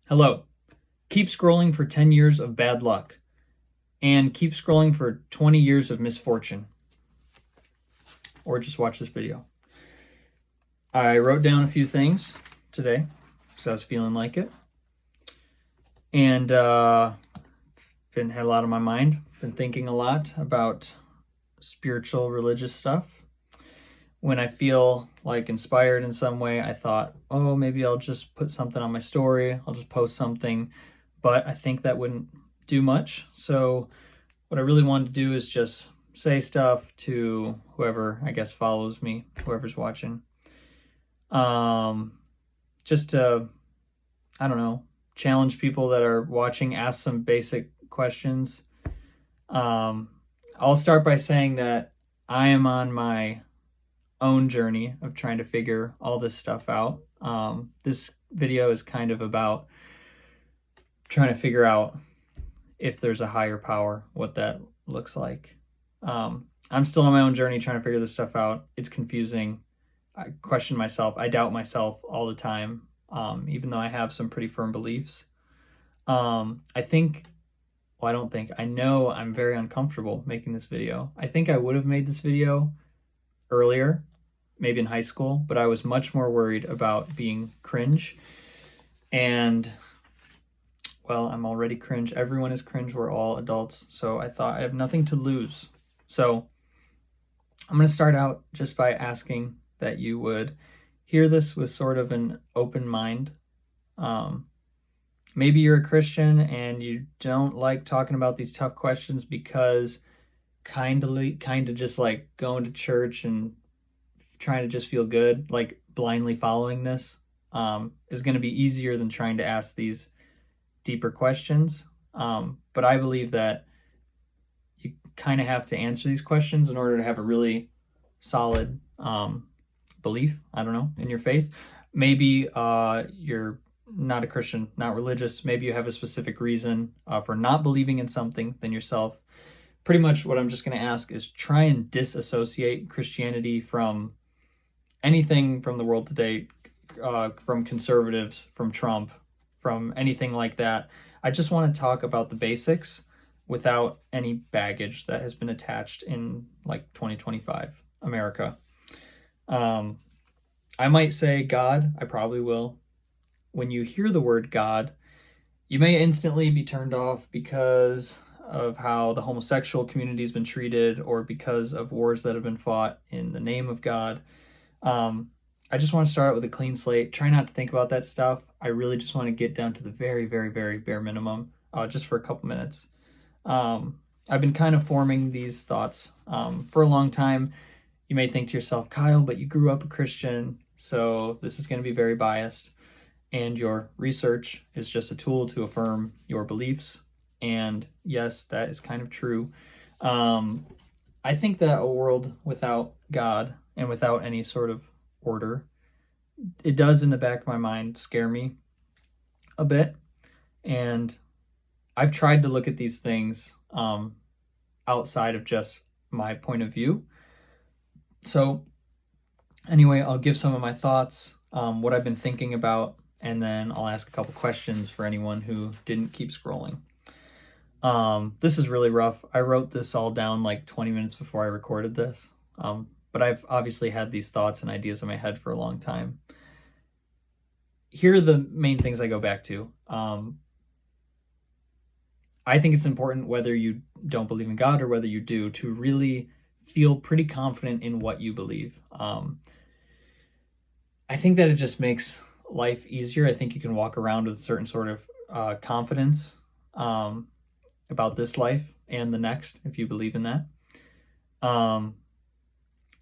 Hello. Keep scrolling for 10 years of bad luck, and keep scrolling for 20 years of misfortune. Or just watch this video. I wrote down a few things today because I was feeling like it. And had a lot on my mind. Been thinking a lot about spiritual, religious stuff. When I feel like inspired in some way, I thought, oh, maybe I'll just put something on my story. I'll just post something. But I think that wouldn't do much. So what I really wanted to do is just say stuff to whoever, I guess, follows me, whoever's watching. Just to, I don't know, challenge people that are watching, ask some basic questions. I'll start by saying that I am on my own journey of trying to figure all this stuff out. This video is kind of about trying to figure out if there's a higher power, what that looks like. I'm still on my own journey trying to figure this stuff out. It's confusing. I question myself. I doubt myself all the time, even though I have some pretty firm beliefs. I know I'm very uncomfortable making this video. I think I would have made this video earlier, maybe in high school, but I was much more worried about being cringe. And, well, I'm already cringe. Everyone is cringe. We're all adults. So I thought I have nothing to lose. So I'm going to start out just by asking that you would hear this with sort of an open mind. Maybe you're a Christian and you don't like talking about these tough questions because kind of just like going to church and trying to just feel good, like blindly following this, is going to be easier than trying to ask these deeper questions. But I believe that you kind of have to answer these questions in order to have a really solid belief, I don't know, in your faith. Maybe you're not a Christian, not religious. Maybe you have a specific reason for not believing in something than yourself. Pretty much what I'm just going to ask is try and disassociate Christianity from anything from the world today, from conservatives, from Trump, from anything like that. I just want to talk about the basics without any baggage that has been attached in like 2025 America. I might say God, I probably will. When you hear the word God, you may instantly be turned off because of how the homosexual community has been treated or because of wars that have been fought in the name of God. I just want to start out with a clean slate. Try not to think about that stuff. I really just want to get down to the very, very, very bare minimum, just for a couple minutes. I've been kind of forming these thoughts for a long time. You may think to yourself, Kyle, but you grew up a Christian, so this is going to be very biased. And your research is just a tool to affirm your beliefs. And yes, that is kind of true. I think that a world without God and without any sort of order, it does in the back of my mind scare me a bit. And I've tried to look at these things outside of just my point of view. So anyway, I'll give some of my thoughts, what I've been thinking about, and then I'll ask a couple questions for anyone who didn't keep scrolling. This is really rough. I wrote this all down like 20 minutes before I recorded this. But I've obviously had these thoughts and ideas in my head for a long time. Here are the main things I go back to. I think it's important, whether you don't believe in God or whether you do, to really feel pretty confident in what you believe. I think that it just makes life easier. I think you can walk around with a certain sort of confidence about this life and the next, if you believe in that.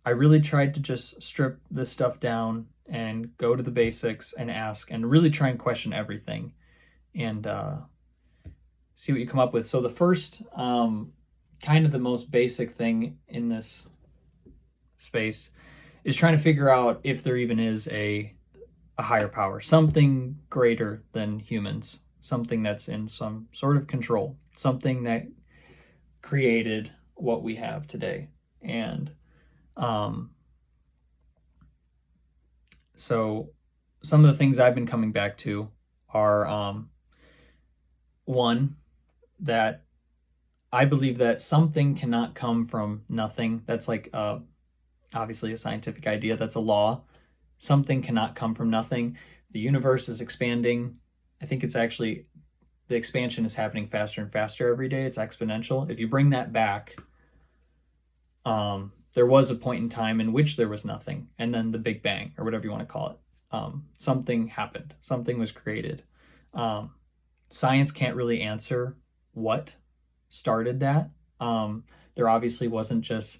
I really tried to just strip this stuff down and go to the basics and ask and really try and question everything and see what you come up with. So the first, kind of the most basic thing in this space is trying to figure out if there even is a higher power, something greater than humans, something that's in some sort of control, something that created what we have today. And so some of the things I've been coming back to are one, that I believe that something cannot come from nothing. That's like obviously a scientific idea. That's a law. Something cannot come from nothing. The universe is expanding. I think it's actually, the expansion is happening faster and faster every day. It's exponential. If you bring that back, there was a point in time in which there was nothing, and then the Big Bang, or whatever you want to call it. Something happened. Something was created. Science can't really answer what started that. There obviously wasn't just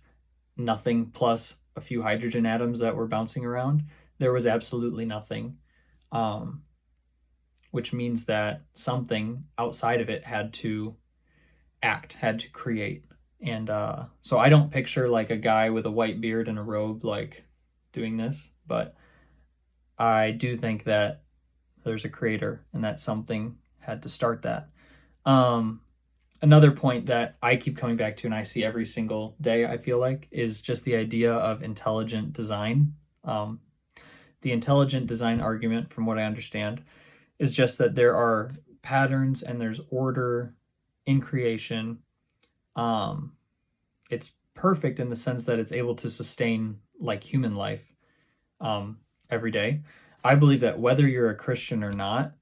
nothing plus a few hydrogen atoms that were bouncing around. There was absolutely nothing, which means that something outside of it had to act, had to create. And so I don't picture like a guy with a white beard and a robe like doing this, but I do think that there's a creator and that something had to start that. Another point that I keep coming back to and I see every single day, I feel like, is just the idea of intelligent design. The intelligent design argument, from what I understand, is just that there are patterns and there's order in creation. It's perfect in the sense that it's able to sustain like human life every day. I believe that whether you're a Christian or not,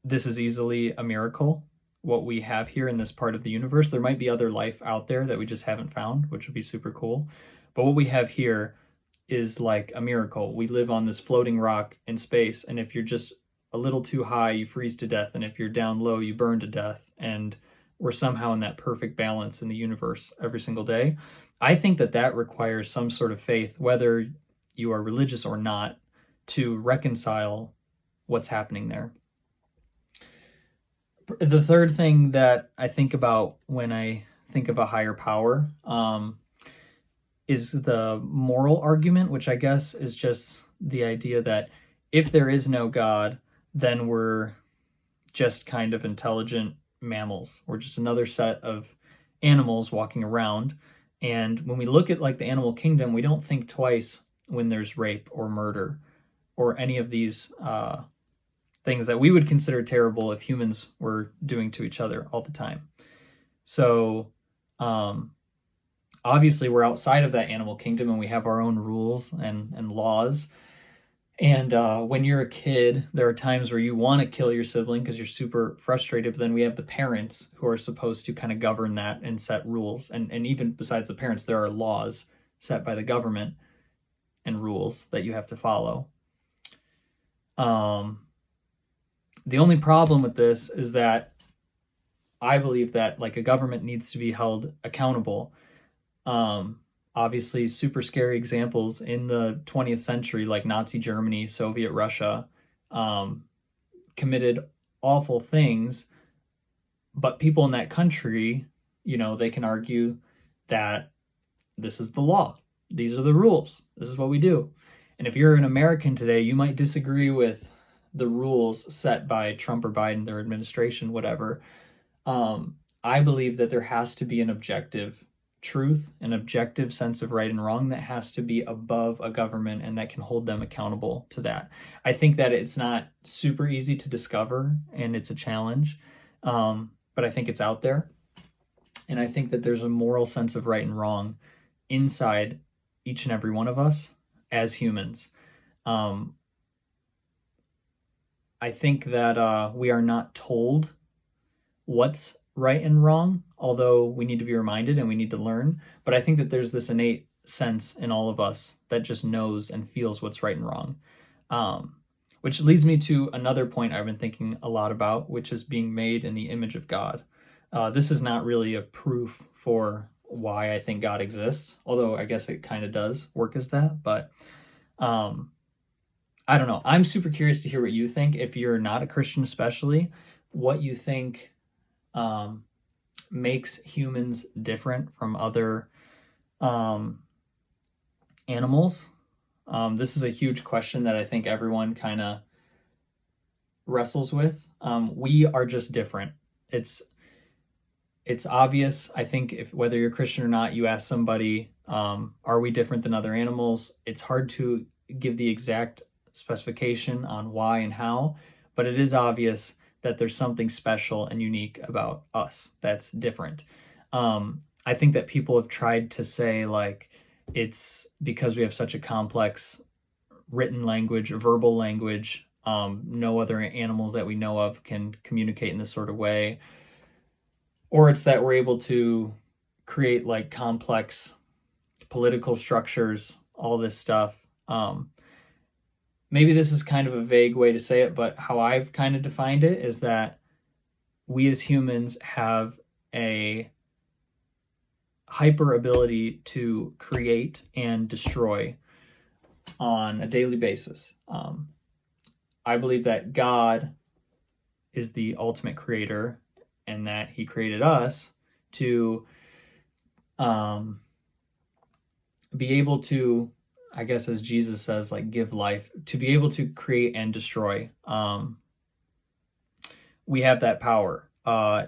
this is easily a miracle, what we have here in this part of the universe. There might be other life out there that we just haven't found, which would be super cool. But what we have here is like a miracle. We live on this floating rock in space, and if you're just a little too high, you freeze to death, and if you're down low, you burn to death. And we're somehow in that perfect balance in the universe every single day. I think that that requires some sort of faith, whether you are religious or not, to reconcile what's happening there. The third thing that I think about when I think of a higher power is the moral argument, which I guess is just the idea that if there is no God, then we're just kind of intelligent mammals. We're just another set of animals walking around. And when we look at like the animal kingdom, we don't think twice when there's rape or murder or any of these things that we would consider terrible if humans were doing to each other all the time. So obviously we're outside of that animal kingdom and we have our own rules and laws. And when you're a kid, there are times where you want to kill your sibling because you're super frustrated, but then we have the parents who are supposed to kind of govern that and set rules. And even besides the parents, there are laws set by the government and rules that you have to follow. The only problem with this is that I believe that like a government needs to be held accountable. Obviously super scary examples in the 20th century, like Nazi Germany, Soviet Russia, committed awful things, but people in that country, you know, they can argue that this is the law. These are the rules. This is what we do. And if you're an American today, you might disagree with the rules set by Trump or Biden, their administration, whatever. I believe that there has to be an objective truth, an objective sense of right and wrong that has to be above a government and that can hold them accountable to that. I think that it's not super easy to discover and it's a challenge, but I think it's out there. And I think that there's a moral sense of right and wrong inside each and every one of us as humans. I think that we are not told what's right and wrong, although we need to be reminded and we need to learn. But I think that there's this innate sense in all of us that just knows and feels what's right and wrong. Which leads me to another point I've been thinking a lot about, which is being made in the image of God. This is not really a proof for why I think God exists, although I guess it kind of does work as that. But I don't know. I'm super curious to hear what you think. If you're not a Christian especially, what you think makes humans different from other animals. This is a huge question that I think everyone kind of wrestles with. We are just different. It's obvious. I think if whether you're Christian or not, you ask somebody, are we different than other animals? It's hard to give the exact specification on why and how, but it is obvious that there's something special and unique about us that's different. I think that people have tried to say, like, it's because we have such a complex written language, verbal language. No other animals that we know of can communicate in this sort of way. Or it's that we're able to create like complex political structures, all this stuff. Maybe this is kind of a vague way to say it, but how I've kind of defined it is that we as humans have a hyper ability to create and destroy on a daily basis. I believe that God is the ultimate creator and that he created us to be able to, I guess as Jesus says, like give life, to be able to create and destroy. We have that power.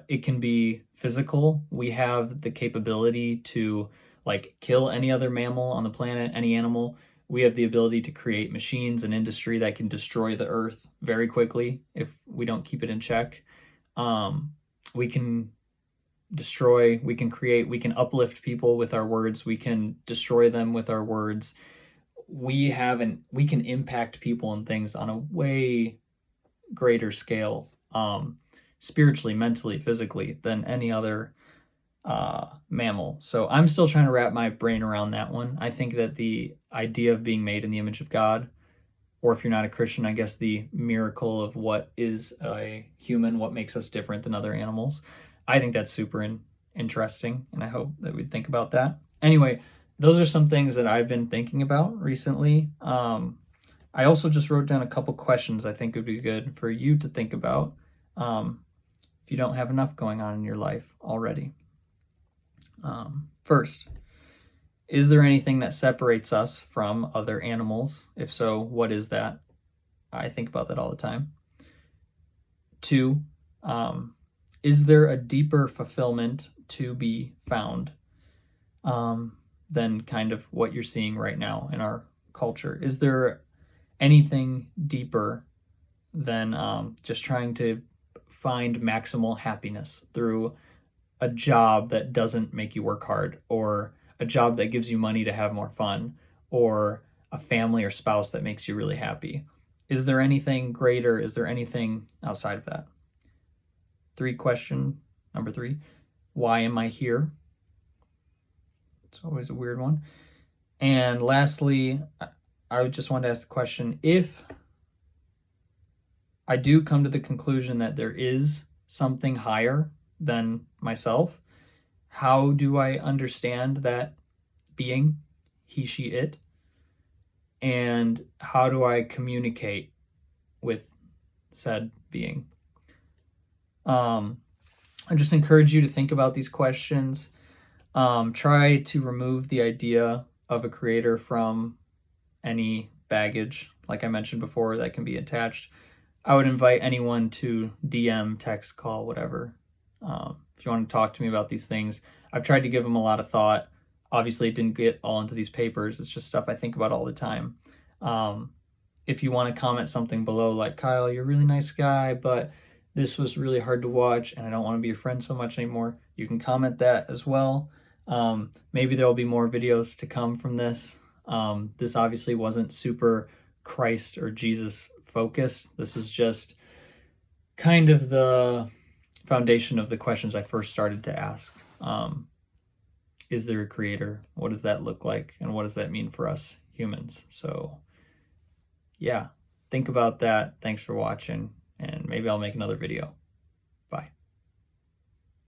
It can be physical. We have the capability to like kill any other mammal on the planet, any animal. We have the ability to create machines and industry that can destroy the earth very quickly if we don't keep it in check. We can destroy, we can create, we can uplift people with our words, we can destroy them with our words. We can impact people and things on a way greater scale, spiritually, mentally, physically, than any other mammal. So I'm still trying to wrap my brain around that one. I think that the idea of being made in the image of God, or if you're not a Christian, I guess the miracle of what is a human, what makes us different than other animals, I think that's super interesting, and I hope that we'd think about that. Anyway, those are some things that I've been thinking about recently. I also just wrote down a couple questions I think would be good for you to think about if you don't have enough going on in your life already. First, is there anything that separates us from other animals? If so, what is that? I think about that all the time. 2, is there a deeper fulfillment to be found than kind of what you're seeing right now in our culture? Is there anything deeper than just trying to find maximal happiness through a job that doesn't make you work hard, or a job that gives you money to have more fun, or a family or spouse that makes you really happy? Is there anything greater? Is there anything outside of that? Number 3, why am I here? It's always a weird one. And lastly, I just wanted to ask the question, if I do come to the conclusion that there is something higher than myself, how do I understand that being, he, she, it? And how do I communicate with said being? I just encourage you to think about these questions. Try to remove the idea of a creator from any baggage, like I mentioned before, that can be attached. I would invite anyone to DM, text, call, whatever. If you want to talk to me about these things, I've tried to give them a lot of thought. Obviously, it didn't get all into these papers. It's just stuff I think about all the time. If you want to comment something below, like, Kyle, you're a really nice guy, but this was really hard to watch and I don't want to be your friend so much anymore, you can comment that as well. Maybe there will be more videos to come from this. This obviously wasn't super Christ or Jesus focused. This is just kind of the foundation of the questions I first started to ask. Is there a creator? What does that look like? And what does that mean for us humans? So yeah, think about that. Thanks for watching, and maybe I'll make another video.